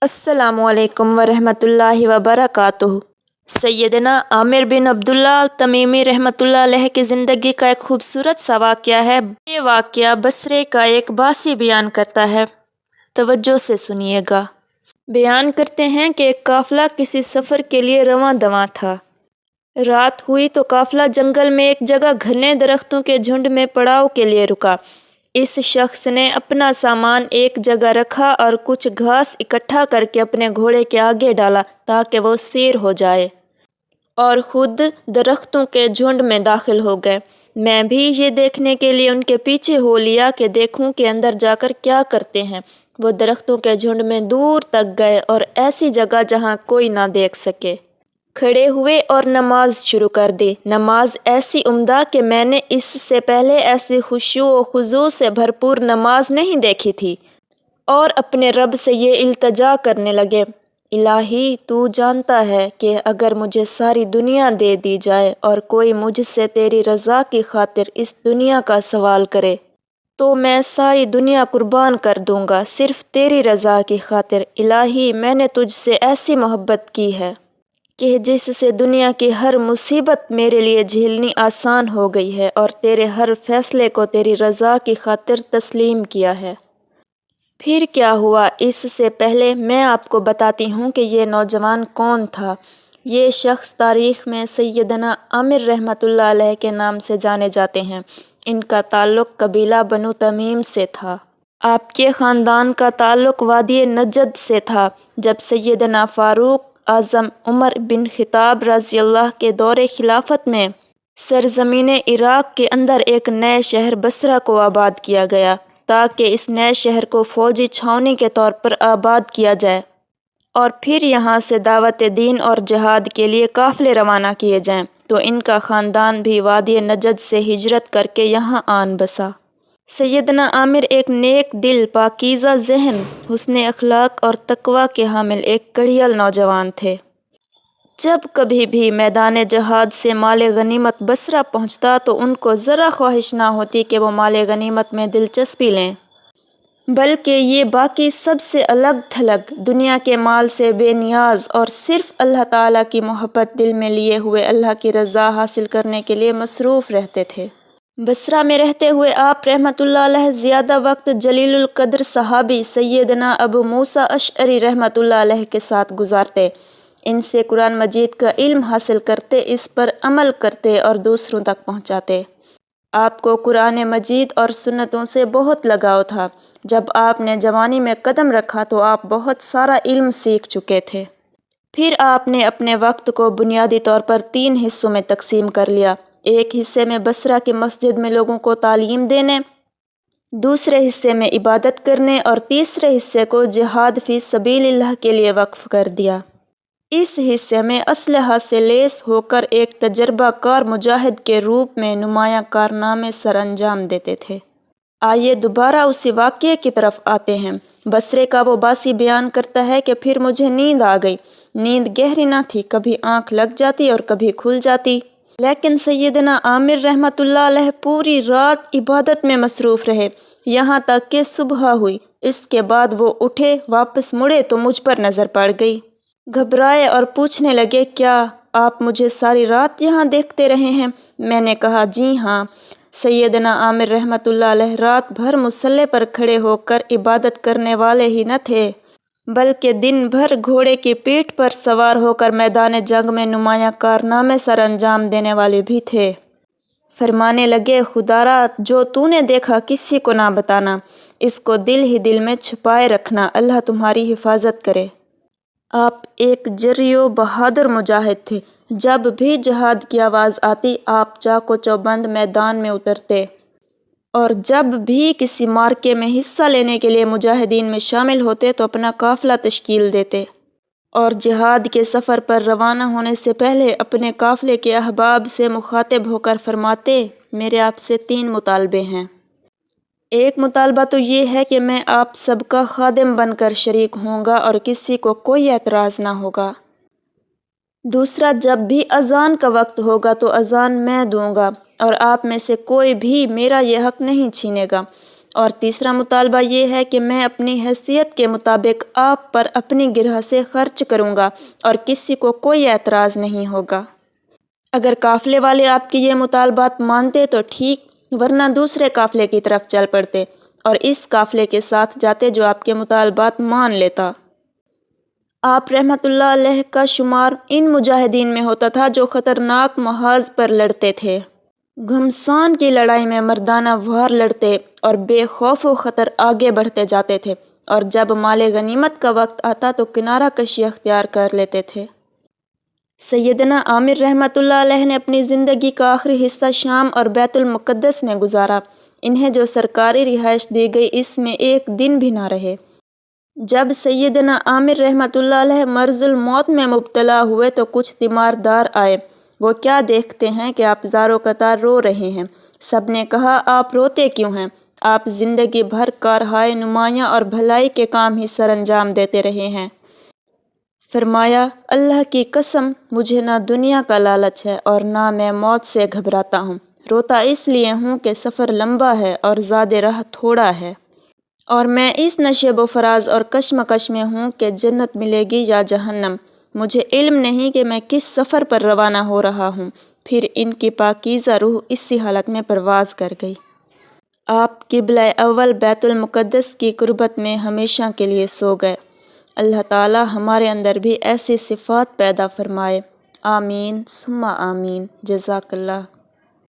السلام علیکم ورحمۃ اللہ وبرکاتہ۔ سیدنا عامر بن عبداللہ التمیمی رحمۃ اللہ علیہ کی زندگی کا ایک خوبصورت سا واقعہ ہے۔ یہ واقعہ بصرے کا ایک باسی بیان کرتا ہے، توجہ سے سنیے گا۔ بیان کرتے ہیں کہ ایک قافلہ کسی سفر کے لیے رواں دواں تھا۔ رات ہوئی تو قافلہ جنگل میں ایک جگہ گھنے درختوں کے جھنڈ میں پڑاؤ کے لیے رکا۔ اس شخص نے اپنا سامان ایک جگہ رکھا اور کچھ گھاس اکٹھا کر کے اپنے گھوڑے کے آگے ڈالا تاکہ وہ سیر ہو جائے، اور خود درختوں کے جھنڈ میں داخل ہو گئے۔ میں بھی یہ دیکھنے کے لیے ان کے پیچھے ہو لیا کہ دیکھوں کہ اندر جا کر کیا کرتے ہیں۔ وہ درختوں کے جھنڈ میں دور تک گئے اور ایسی جگہ جہاں کوئی نہ دیکھ سکے کھڑے ہوئے اور نماز شروع کر دی۔ نماز ایسی عمدہ کہ میں نے اس سے پہلے ایسی خشوع و خضوع سے بھرپور نماز نہیں دیکھی تھی، اور اپنے رب سے یہ التجا کرنے لگے، الہی تو جانتا ہے کہ اگر مجھے ساری دنیا دے دی جائے اور کوئی مجھ سے تیری رضا کی خاطر اس دنیا کا سوال کرے تو میں ساری دنیا قربان کر دوں گا صرف تیری رضا کی خاطر۔ الہی میں نے تجھ سے ایسی محبت کی ہے کہ جس سے دنیا کی ہر مصیبت میرے لیے جھیلنی آسان ہو گئی ہے، اور تیرے ہر فیصلے کو تیری رضا کی خاطر تسلیم کیا ہے۔ پھر کیا ہوا اس سے پہلے میں آپ کو بتاتی ہوں کہ یہ نوجوان کون تھا۔ یہ شخص تاریخ میں سیدنا عامر رحمۃ اللہ علیہ کے نام سے جانے جاتے ہیں۔ ان کا تعلق قبیلہ بنو تمیم سے تھا۔ آپ کے خاندان کا تعلق وادی نجد سے تھا۔ جب سیدنا فاروق اعظم عمر بن خطاب رضی اللہ کے دور خلافت میں سرزمین عراق کے اندر ایک نئے شہر بصرہ کو آباد کیا گیا تاکہ اس نئے شہر کو فوجی چھاؤنی کے طور پر آباد کیا جائے اور پھر یہاں سے دعوت دین اور جہاد کے لیے قافلے روانہ کیے جائیں، تو ان کا خاندان بھی وادی نجد سے ہجرت کر کے یہاں آن بسا۔ سیدنا عامر ایک نیک دل، پاکیزہ ذہن، حسن اخلاق اور تقویٰ کے حامل ایک کڑیل نوجوان تھے۔ جب کبھی بھی میدان جہاد سے مال غنیمت بصرہ پہنچتا تو ان کو ذرا خواہش نہ ہوتی کہ وہ مال غنیمت میں دلچسپی لیں، بلکہ یہ باقی سب سے الگ تھلگ، دنیا کے مال سے بے نیاز اور صرف اللہ تعالیٰ کی محبت دل میں لیے ہوئے اللہ کی رضا حاصل کرنے کے لیے مصروف رہتے تھے۔ بصرہ میں رہتے ہوئے آپ رحمۃ اللہ علیہ زیادہ وقت جلیل القدر صحابی سیدنا ابو موسیٰ اشعری رحمۃ اللہ علیہ کے ساتھ گزارتے، ان سے قرآن مجید کا علم حاصل کرتے، اس پر عمل کرتے اور دوسروں تک پہنچاتے۔ آپ کو قرآن مجید اور سنتوں سے بہت لگاؤ تھا۔ جب آپ نے جوانی میں قدم رکھا تو آپ بہت سارا علم سیکھ چکے تھے۔ پھر آپ نے اپنے وقت کو بنیادی طور پر 3 حصوں میں تقسیم کر لیا۔ ایک حصے میں بصرہ کی مسجد میں لوگوں کو تعلیم دینے، دوسرے حصے میں عبادت کرنے، اور تیسرے حصے کو جہاد فی سبیل اللہ کے لیے وقف کر دیا۔ اس حصے میں اسلحہ سے لیس ہو کر ایک تجربہ کار مجاہد کے روپ میں نمایاں کارنامے سر انجام دیتے تھے۔ آئیے دوبارہ اسی واقعے کی طرف آتے ہیں۔ بصرے کا وہ باسی بیان کرتا ہے کہ پھر مجھے نیند آ گئی۔ نیند گہری نہ تھی، کبھی آنکھ لگ جاتی اور کبھی کھل جاتی، لیکن سیدنا عامر رحمۃ اللہ علیہ پوری رات عبادت میں مصروف رہے، یہاں تک کہ صبح ہوئی۔ اس کے بعد وہ اٹھے، واپس مڑے تو مجھ پر نظر پڑ گئی۔ گھبرائے اور پوچھنے لگے، کیا آپ مجھے ساری رات یہاں دیکھتے رہے ہیں؟ میں نے کہا، جی ہاں۔ سیدنا عامر رحمۃ اللہ علیہ رات بھر مصلی پر کھڑے ہو کر عبادت کرنے والے ہی نہ تھے، بلکہ دن بھر گھوڑے کی پیٹھ پر سوار ہو کر میدان جنگ میں نمایاں کارنامے سر انجام دینے والے بھی تھے۔ فرمانے لگے، خدارا جو تو نے دیکھا کسی کو نہ بتانا، اس کو دل ہی دل میں چھپائے رکھنا، اللہ تمہاری حفاظت کرے۔ آپ ایک جری و بہادر مجاہد تھے۔ جب بھی جہاد کی آواز آتی آپ چاق و چوبند میدان میں اترتے، اور جب بھی کسی معرکے میں حصہ لینے کے لیے مجاہدین میں شامل ہوتے تو اپنا قافلہ تشکیل دیتے، اور جہاد کے سفر پر روانہ ہونے سے پہلے اپنے قافلے کے احباب سے مخاطب ہو کر فرماتے، میرے آپ سے 3 مطالبے ہیں۔ ایک مطالبہ تو یہ ہے کہ میں آپ سب کا خادم بن کر شریک ہوں گا اور کسی کو کوئی اعتراض نہ ہوگا۔ دوسرا، جب بھی اذان کا وقت ہوگا تو اذان میں دوں گا اور آپ میں سے کوئی بھی میرا یہ حق نہیں چھینے گا۔ اور تیسرا مطالبہ یہ ہے کہ میں اپنی حیثیت کے مطابق آپ پر اپنی گرہ سے خرچ کروں گا اور کسی کو کوئی اعتراض نہیں ہوگا۔ اگر قافلے والے آپ کی یہ مطالبات مانتے تو ٹھیک، ورنہ دوسرے قافلے کی طرف چل پڑتے اور اس قافلے کے ساتھ جاتے جو آپ کے مطالبات مان لیتا۔ آپ رحمۃ اللہ علیہ کا شمار ان مجاہدین میں ہوتا تھا جو خطرناک محاذ پر لڑتے تھے، گھمسان کی لڑائی میں مردانہ وار لڑتے اور بے خوف و خطر آگے بڑھتے جاتے تھے، اور جب مال غنیمت کا وقت آتا تو کنارہ کشی اختیار کر لیتے تھے۔ سیدنا عامر رحمۃ اللہ علیہ نے اپنی زندگی کا آخری حصہ شام اور بیت المقدس میں گزارا۔ انہیں جو سرکاری رہائش دی گئی اس میں ایک دن بھی نہ رہے۔ جب سیدنا عامر رحمۃ اللہ علیہ مرض الموت میں مبتلا ہوئے تو کچھ تیماردار آئے۔ وہ کیا دیکھتے ہیں کہ آپ زارو قطار رو رہے ہیں۔ سب نے کہا، آپ روتے کیوں ہیں؟ آپ زندگی بھر کارہائے نمایاں اور بھلائی کے کام ہی سر انجام دیتے رہے ہیں۔ فرمایا، اللہ کی قسم مجھے نہ دنیا کا لالچ ہے اور نہ میں موت سے گھبراتا ہوں۔ روتا اس لیے ہوں کہ سفر لمبا ہے اور زاد راہ تھوڑا ہے، اور میں اس نشیب و فراز اور کشمکش میں ہوں کہ جنت ملے گی یا جہنم۔ مجھے علم نہیں کہ میں کس سفر پر روانہ ہو رہا ہوں۔ پھر ان کی پاکیزہ روح اسی حالت میں پرواز کر گئی۔ آپ قبلہ اول بیت المقدس کی قربت میں ہمیشہ کے لیے سو گئے۔ اللہ تعالی ہمارے اندر بھی ایسی صفات پیدا فرمائے۔ آمین ثم آمین۔ جزاک اللہ۔